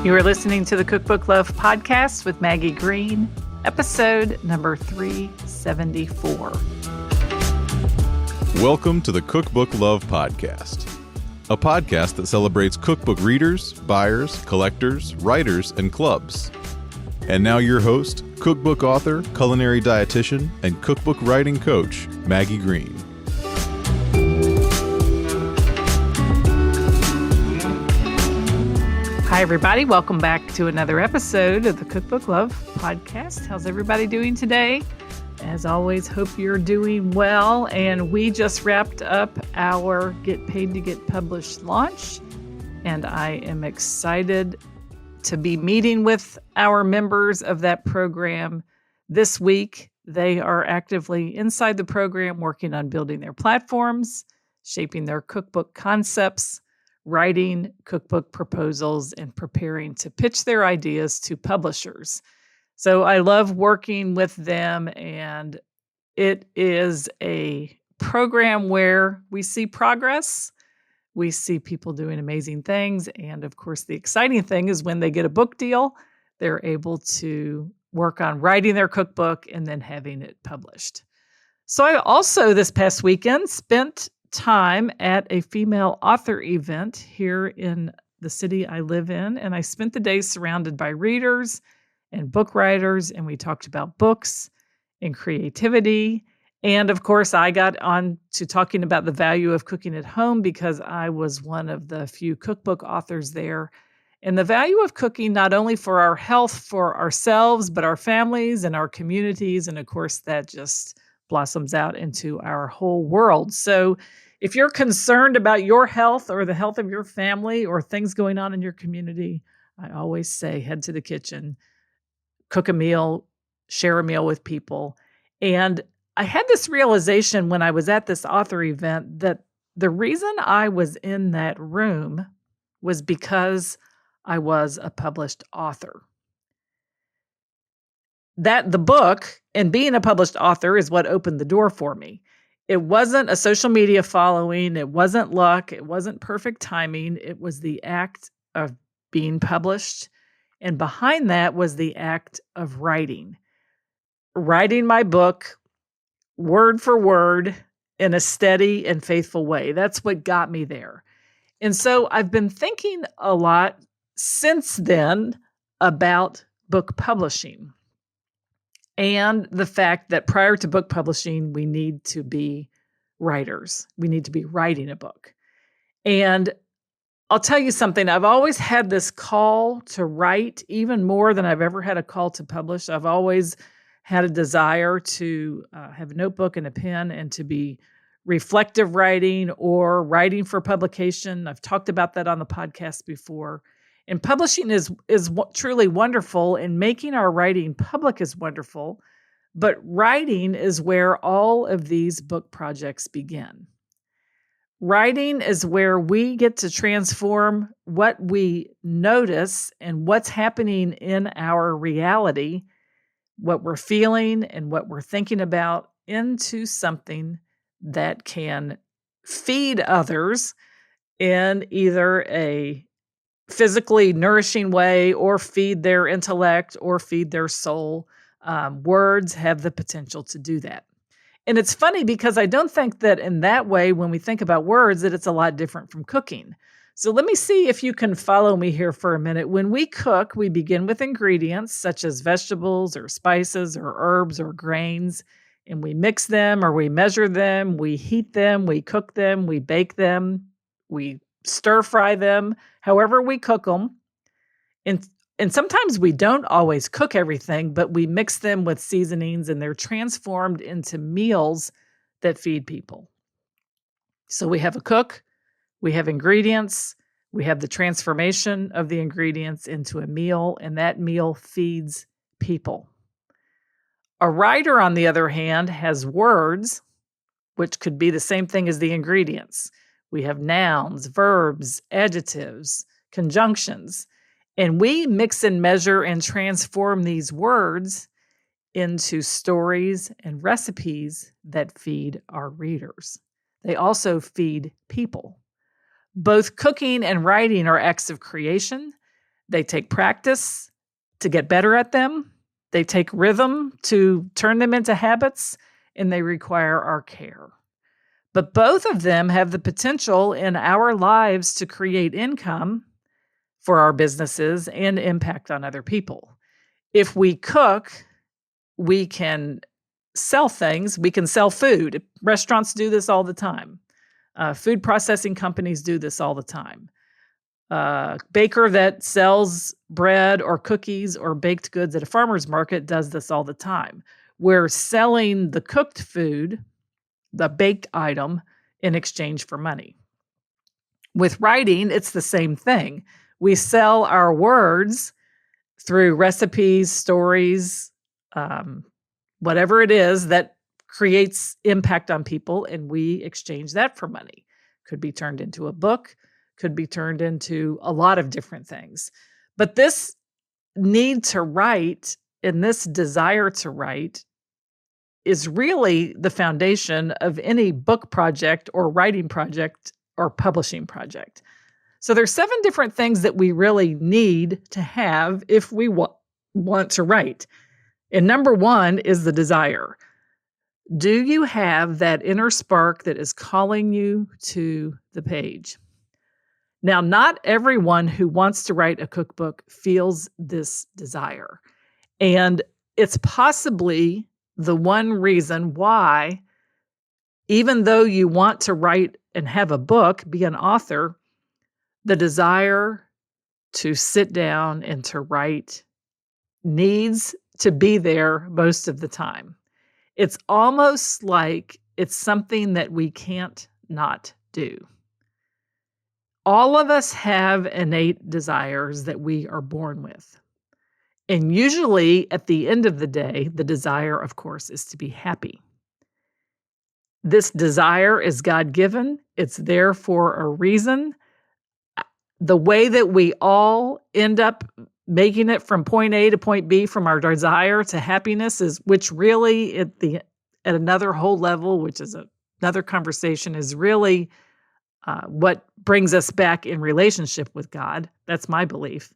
You are listening to the Cookbook Love Podcast with Maggie Green, episode number 374. Welcome to the Cookbook Love Podcast, a podcast that celebrates cookbook readers, buyers, collectors, writers, and clubs. And now your host, cookbook author, culinary dietitian, and cookbook writing coach, Maggie Green. Hi, everybody. Welcome back to another episode of the Cookbook Love Podcast. How's everybody doing today? As always, hope you're doing well. And we just wrapped up our Get Paid to Get Published launch. And I am excited to be meeting with our members of that program this week. They are actively inside the program, working on building their platforms, shaping their cookbook concepts, writing cookbook proposals, and preparing to pitch their ideas to publishers. So I love working with them, and it is a program where we see progress. We see people doing amazing things. And of course, the exciting thing is when they get a book deal, they're able to work on writing their cookbook and then having it published. So I also, this past weekend, spent time at a female author event here in the city I live in. And I spent the day surrounded by readers and book writers. And we talked about books and creativity. And of course, I got on to talking about the value of cooking at home because I was one of the few cookbook authors there. And the value of cooking, not only for our health, for ourselves, but our families and our communities. And of course, that just blossoms out into our whole world. So if you're concerned about your health or the health of your family or things going on in your community, I always say head to the kitchen, cook a meal, share a meal with people. And I had this realization when I was at this author event that the reason I was in that room was because I was a published author. That the book and being a published author is what opened the door for me. It wasn't a social media following. It wasn't luck. It wasn't perfect timing. It was the act of being published. And behind that was the act of writing my book word for word in a steady and faithful way. That's what got me there. And so I've been thinking a lot since then about book publishing. And the fact that prior to book publishing, we need to be writers. We need to be writing a book. And I'll tell you something, I've always had this call to write, even more than I've ever had a call to publish. I've always had a desire to have a notebook and a pen and to be reflective writing or writing for publication. I've talked about that on the podcast before. And publishing is truly wonderful, and making our writing public is wonderful. But writing is where all of these book projects begin. Writing is where we get to transform what we notice and what's happening in our reality, what we're feeling and what we're thinking about, into something that can feed others in either a physically nourishing way or feed their intellect or feed their soul. Words have the potential to do that. And it's funny because I don't think that in that way, when we think about words, that it's a lot different from cooking. So let me see if you can follow me here for a minute. When we cook, we begin with ingredients such as vegetables or spices or herbs or grains, and we mix them or we measure them, we heat them, we cook them, we bake them, we stir fry them, however we cook them. And sometimes we don't always cook everything, but we mix them with seasonings and they're transformed into meals that feed people. So we have a cook, we have ingredients, we have the transformation of the ingredients into a meal, and that meal feeds people. A writer, on the other hand, has words, which could be the same thing as the ingredients. We have nouns, verbs, adjectives, conjunctions, and we mix and measure and transform these words into stories and recipes that feed our readers. They also feed people. Both cooking and writing are acts of creation. They take practice to get better at them. They take rhythm to turn them into habits, and they require our care. But both of them have the potential in our lives to create income for our businesses and impact on other people. If we cook, we can sell things. We can sell food. Restaurants do this all the time. Food processing companies do this all the time. Baker that sells bread or cookies or baked goods at a farmer's market does this all the time. We're selling the cooked food, the baked item, in exchange for money. With writing, it's the same thing. We sell our words through recipes, stories, whatever it is that creates impact on people, and we exchange that for money. Could be turned into a book, could be turned into a lot of different things. But this need to write and this desire to write is really the foundation of any book project or writing project or publishing project. So there's 7 different things that we really need to have if we want to write. And number 1 is the desire. Do you have that inner spark that is calling you to the page? Now, not everyone who wants to write a cookbook feels this desire. And it's possibly the one reason why, even though you want to write and have a book, be an author, the desire to sit down and to write needs to be there most of the time. It's almost like it's something that we can't not do. All of us have innate desires that we are born with. And usually at the end of the day, the desire, of course, is to be happy. This desire is God-given. It's there for a reason. The way that we all end up making it from point A to point B, from our desire to happiness, is, which really at another whole level, which is another conversation, is really what brings us back in relationship with God. That's my belief.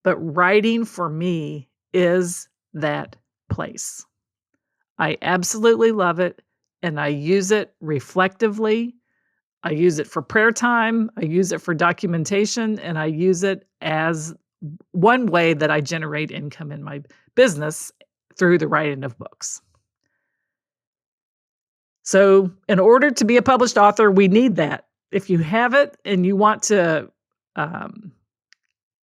But writing for me is that place. I absolutely love it, and I use it reflectively. I use it for prayer time. I use it for documentation, and I use it as one way that I generate income in my business through the writing of books. So in order to be a published author, we need that. If you have it and you want to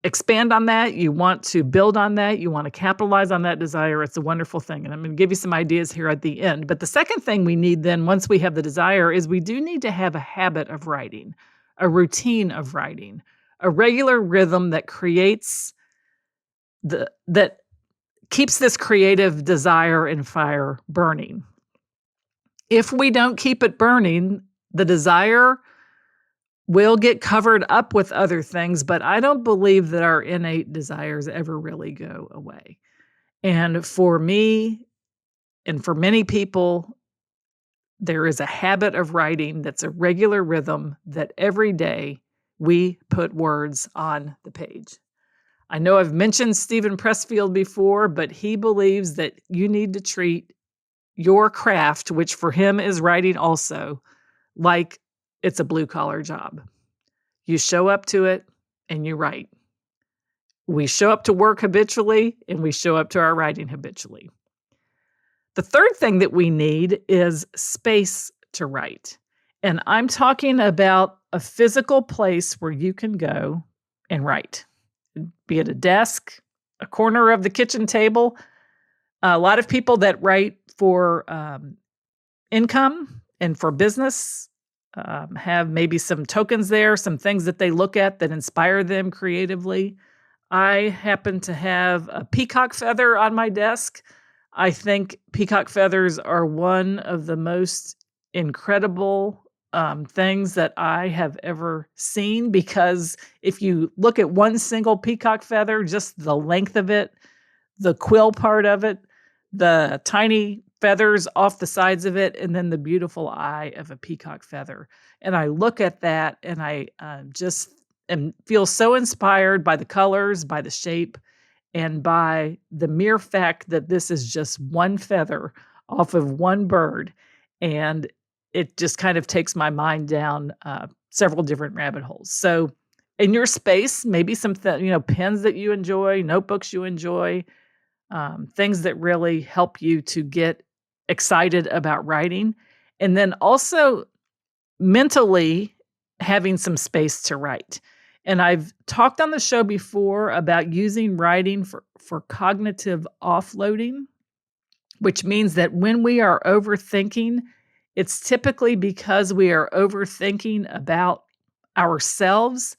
expand on that, you want to build on that, you want to capitalize on that desire, it's a wonderful thing. And I'm going to give you some ideas here at the end. But the second thing we need then, once we have the desire, is we do need to have a habit of writing, a routine of writing, a regular rhythm that creates that keeps this creative desire and fire burning. If we don't keep it burning, the desire will get covered up with other things, but I don't believe that our innate desires ever really go away. And for me, and for many people, there is a habit of writing that's a regular rhythm that every day we put words on the page. I know I've mentioned Stephen Pressfield before, but he believes that you need to treat your craft, which for him is writing also, like it's a blue-collar job. You show up to it and you write. We show up to work habitually and we show up to our writing habitually. The third thing that we need is space to write. And I'm talking about a physical place where you can go and write, be it a desk, a corner of the kitchen table. A lot of people that write for income and for business have maybe some tokens there, some things that they look at that inspire them creatively. I happen to have a peacock feather on my desk. I think peacock feathers are one of the most incredible things that I have ever seen, because if you look at one single peacock feather, just the length of it, the quill part of it, the tiny feathers off the sides of it, and then the beautiful eye of a peacock feather. And I look at that and I just and feel so inspired by the colors, by the shape, and by the mere fact that this is just one feather off of one bird. And it just kind of takes my mind down several different rabbit holes. So in your space, maybe some pens that you enjoy, notebooks you enjoy, things that really help you to get excited about writing. And then also mentally having some space to write. And I've talked on the show before about using writing for cognitive offloading, which means that when we are overthinking, it's typically because we are overthinking about ourselves,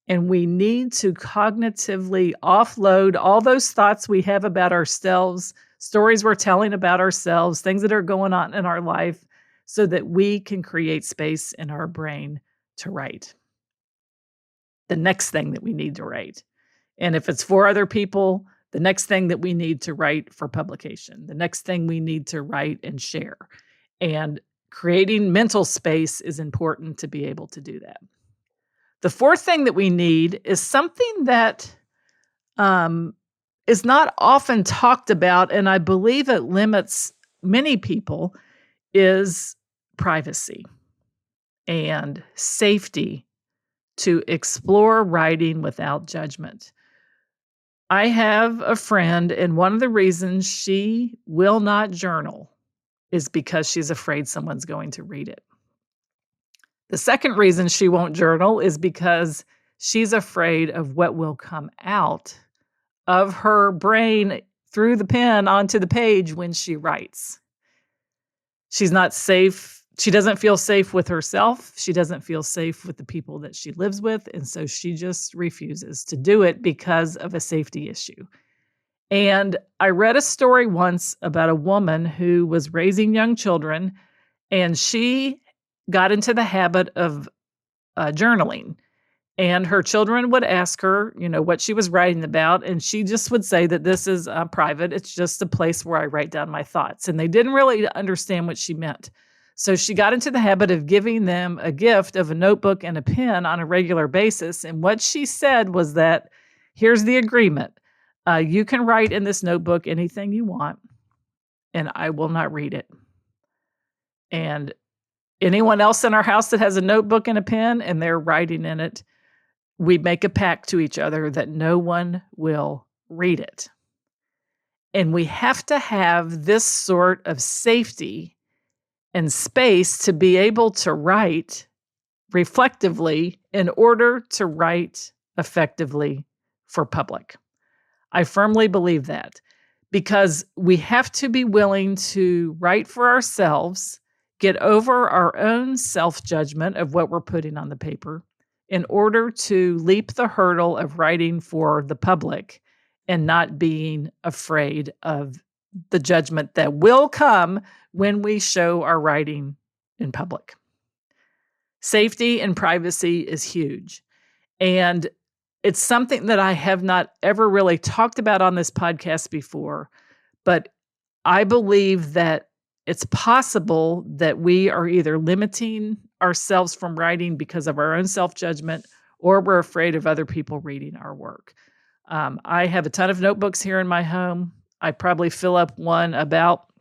and we need to cognitively offload all those thoughts we have about ourselves, stories we're telling about ourselves, things that are going on in our life, so that we can create space in our brain to write the next thing that we need to write. And if it's for other people, the next thing that we need to write for publication, the next thing we need to write and share. And creating mental space is important to be able to do that. The fourth thing that we need is something that is not often talked about, and I believe it limits many people, is privacy and safety to explore writing without judgment. I have a friend, and one of the reasons she will not journal is because she's afraid someone's going to read it. The second reason she won't journal is because she's afraid of what will come out of her brain through the pen onto the page when she writes. She's not safe. She doesn't feel safe with herself. She doesn't feel safe with the people that she lives with. And so she just refuses to do it because of a safety issue. And I read a story once about a woman who was raising young children, and she got into the habit of journaling. And her children would ask her, what she was writing about. And she just would say that this is private. It's just a place where I write down my thoughts. And they didn't really understand what she meant. So she got into the habit of giving them a gift of a notebook and a pen on a regular basis. And what she said was that, here's the agreement. You can write in this notebook anything you want, and I will not read it. And anyone else in our house that has a notebook and a pen and they're writing in it, we make a pact to each other that no one will read it. And we have to have this sort of safety and space to be able to write reflectively in order to write effectively for public. I firmly believe that, because we have to be willing to write for ourselves, get over our own self-judgment of what we're putting on the paper in order to leap the hurdle of writing for the public and not being afraid of the judgment that will come when we show our writing in public. Safety and privacy is huge. And it's something that I have not ever really talked about on this podcast before, but I believe that it's possible that we are either limiting ourselves from writing because of our own self-judgment, or we're afraid of other people reading our work. I have a ton of notebooks here in my home. I probably fill up one about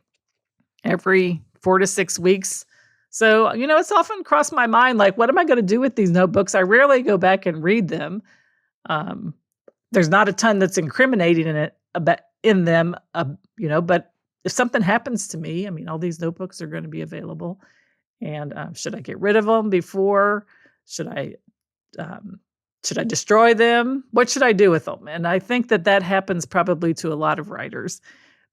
every 4 to 6 weeks. So, it's often crossed my mind, like, what am I going to do with these notebooks? I rarely go back and read them. There's not a ton that's incriminating in them, but if something happens to me, all these notebooks are going to be available. And should I get rid of them before? Should I destroy them? What should I do with them? And I think that happens probably to a lot of writers.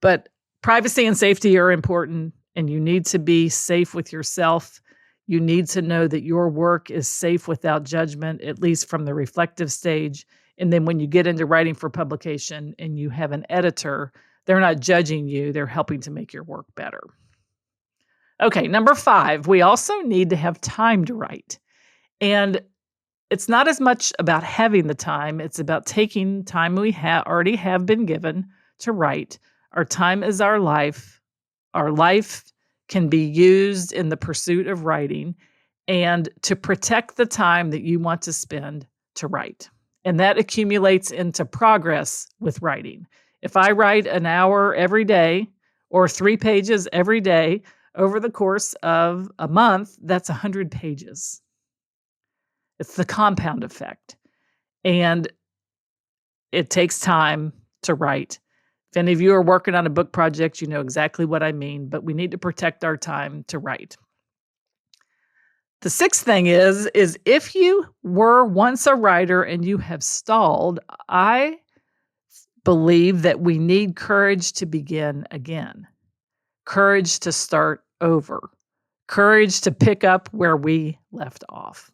But privacy and safety are important, and you need to be safe with yourself. You need to know that your work is safe without judgment, at least from the reflective stage. And then when you get into writing for publication and you have an editor, they're not judging you, they're helping to make your work better. Okay, number 5, we also need to have time to write. And it's not as much about having the time, it's about taking time we already have been given to write. Our time is our life. Our life can be used in the pursuit of writing, and to protect the time that you want to spend to write. And that accumulates into progress with writing. If I write an hour every day or 3 pages every day over the course of a month, that's 100 pages. It's the compound effect. And it takes time to write. If any of you are working on a book project, you know exactly what I mean, but we need to protect our time to write. The sixth thing is if you were once a writer and you have stalled, I believe that we need courage to begin again, courage to start over, courage to pick up where we left off.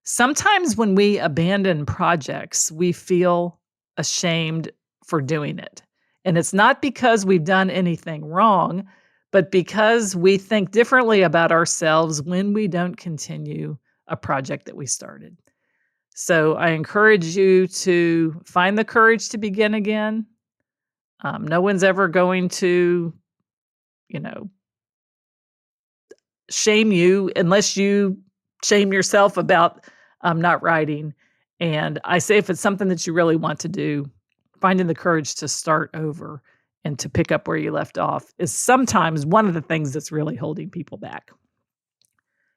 Sometimes when we abandon projects, we feel ashamed for doing it. And it's not because we've done anything wrong, but because we think differently about ourselves when we don't continue a project that we started. So I encourage you to find the courage to begin again. No one's ever going to, shame you unless you shame yourself about not writing. And I say if it's something that you really want to do, finding the courage to start over and to pick up where you left off is sometimes one of the things that's really holding people back.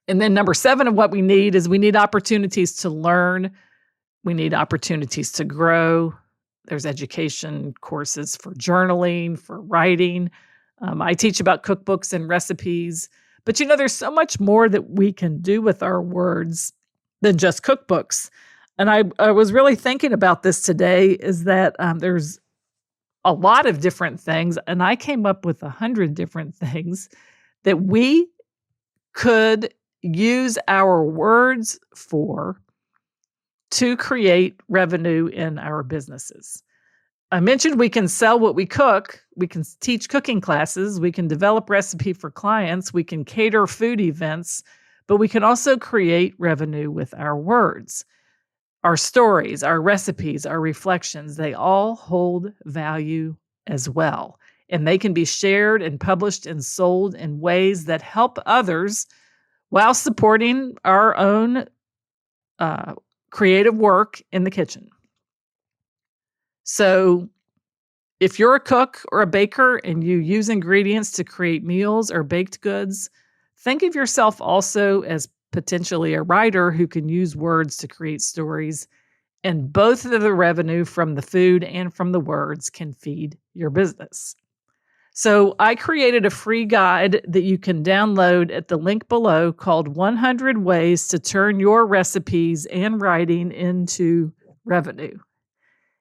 And then number 7 of what we need is we need opportunities to learn. We need opportunities to grow. There's education courses for journaling, for writing. I teach about cookbooks and recipes. But there's so much more that we can do with our words than just cookbooks. And I was really thinking about this today is that there's a lot of different things, and I came up with 100 different things that we could use our words for to create revenue in our businesses. I mentioned we can sell what we cook. We can teach cooking classes. We can develop recipe for clients. We can cater food events, but we can also create revenue with our words. Our stories, our recipes, our reflections, they all hold value as well. And they can be shared and published and sold in ways that help others while supporting our own creative work in the kitchen. So if you're a cook or a baker and you use ingredients to create meals or baked goods, think of yourself also as potentially a writer who can use words to create stories, and both of the revenue from the food and from the words can feed your business. So I created a free guide that you can download at the link below called 100 Ways to Turn Your Recipes and Writing into Revenue.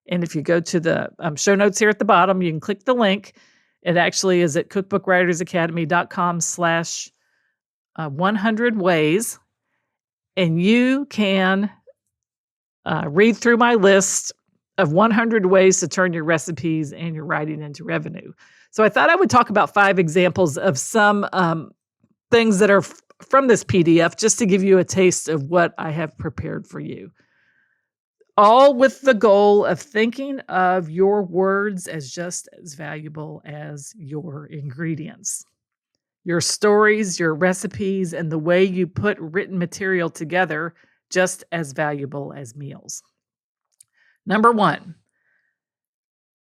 And if you go to the show notes here at the bottom, you can click the link. It actually is at cookbookwritersacademy.com/100 ways. And you can read through my list of 100 ways to turn your recipes and your writing into revenue. So I thought I would talk about 5 examples of some things that are from this PDF just to give you a taste of what I have prepared for you. All with the goal of thinking of your words as just as valuable as your ingredients. Your stories, your recipes, and the way you put written material together just as valuable as meals. Number 1,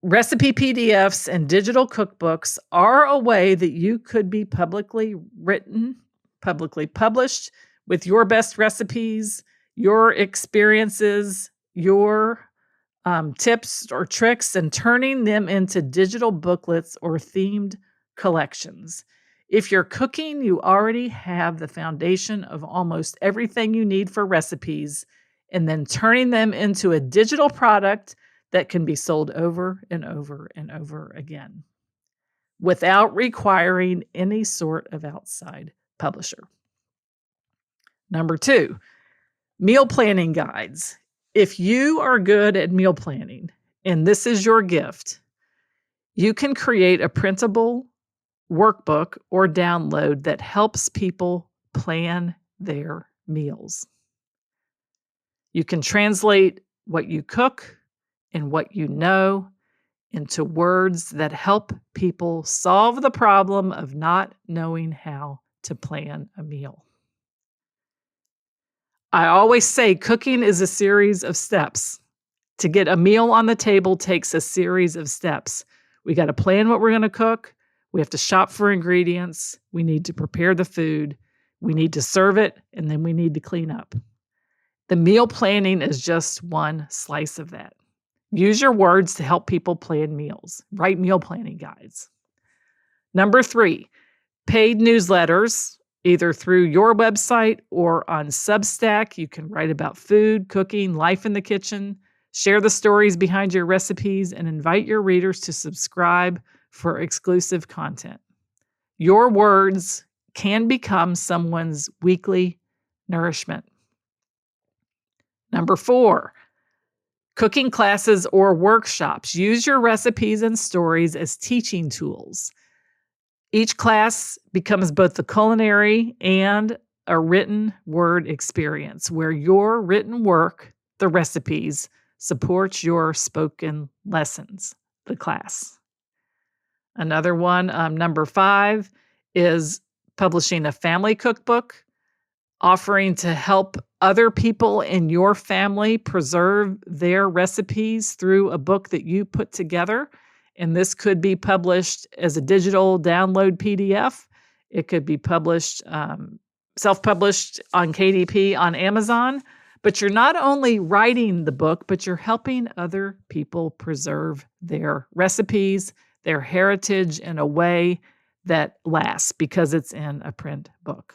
recipe PDFs and digital cookbooks are a way that you could be publicly written, publicly published with your best recipes, your experiences, your tips or tricks, and turning them into digital booklets or themed collections. If you're cooking, you already have the foundation of almost everything you need for recipes, and then turning them into a digital product that can be sold over and over and over again without requiring any sort of outside publisher. Number 2, meal planning guides. If you are good at meal planning, and this is your gift, you can create a printable workbook or download that helps people plan their meals. You can translate what you cook and what you know into words that help people solve the problem of not knowing how to plan a meal. I always say cooking is a series of steps. To get a meal on the table takes a series of steps. We got to plan what we're going to cook. We have to shop for ingredients. We need to prepare the food. We need to serve it, and then we need to clean up. The meal planning is just one slice of that. Use your words to help people plan meals. Write meal planning guides. Number 3, paid newsletters, either through your website or on Substack. You can write about food, cooking, life in the kitchen, share the stories behind your recipes, and invite your readers to subscribe for exclusive content. Your words can become someone's weekly nourishment. Number 4, cooking classes or workshops. Use your recipes and stories as teaching tools. Each class becomes both the culinary and a written word experience where your written work, the recipes, supports your spoken lessons, the class. Another one, number 5, is publishing a family cookbook, offering to help other people in your family preserve their recipes through a book that you put together. And this could be published as a digital download PDF. It could be published, self-published on KDP on Amazon. But you're not only writing the book, but you're helping other people preserve their recipes, their heritage in a way that lasts because it's in a print book.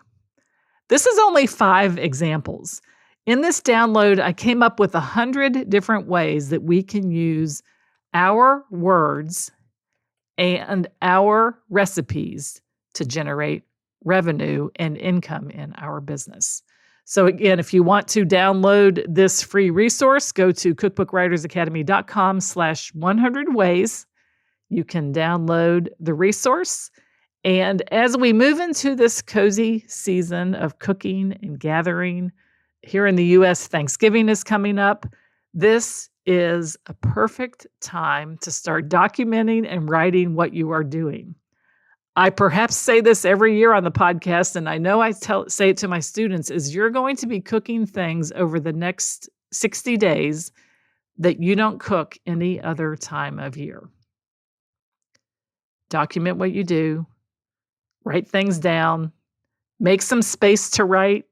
This is only 5 examples. In this download, I came up with 100 different ways that we can use our words and our recipes to generate revenue and income in our business. So again, if you want to download this free resource, go to cookbookwritersacademy.com/100 ways. You can download the resource. And as we move into this cozy season of cooking and gathering, here in the U.S., Thanksgiving is coming up. This is a perfect time to start documenting and writing what you are doing. I perhaps say this every year on the podcast, and I know I say it to my students, is you're going to be cooking things over the next 60 days that you don't cook any other time of year. Document what you do. Write things down. Make some space to write.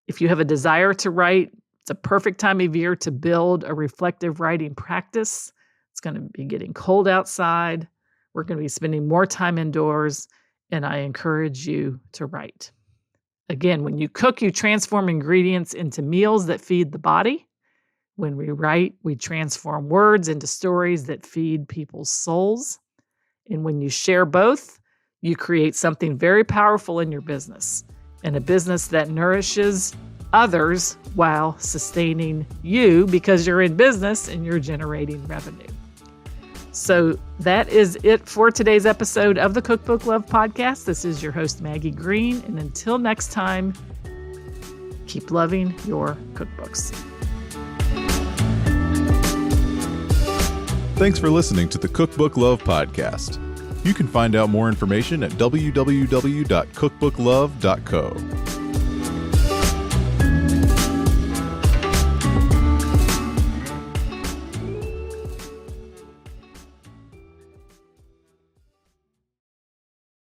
If you have a desire to write, it's a perfect time of year to build a reflective writing practice. It's going to be getting cold outside. We're going to be spending more time indoors, and I encourage you to write. Again, when you cook, you transform ingredients into meals that feed the body. When we write, we transform words into stories that feed people's souls. And when you share both, you create something very powerful in your business, and a business that nourishes others while sustaining you because you're in business and you're generating revenue. So that is it for today's episode of the Cookbook Love Podcast. This is your host, Maggie Green. And until next time, keep loving your cookbooks. Thanks for listening to the Cookbook Love Podcast. You can find out more information at www.cookbooklove.co.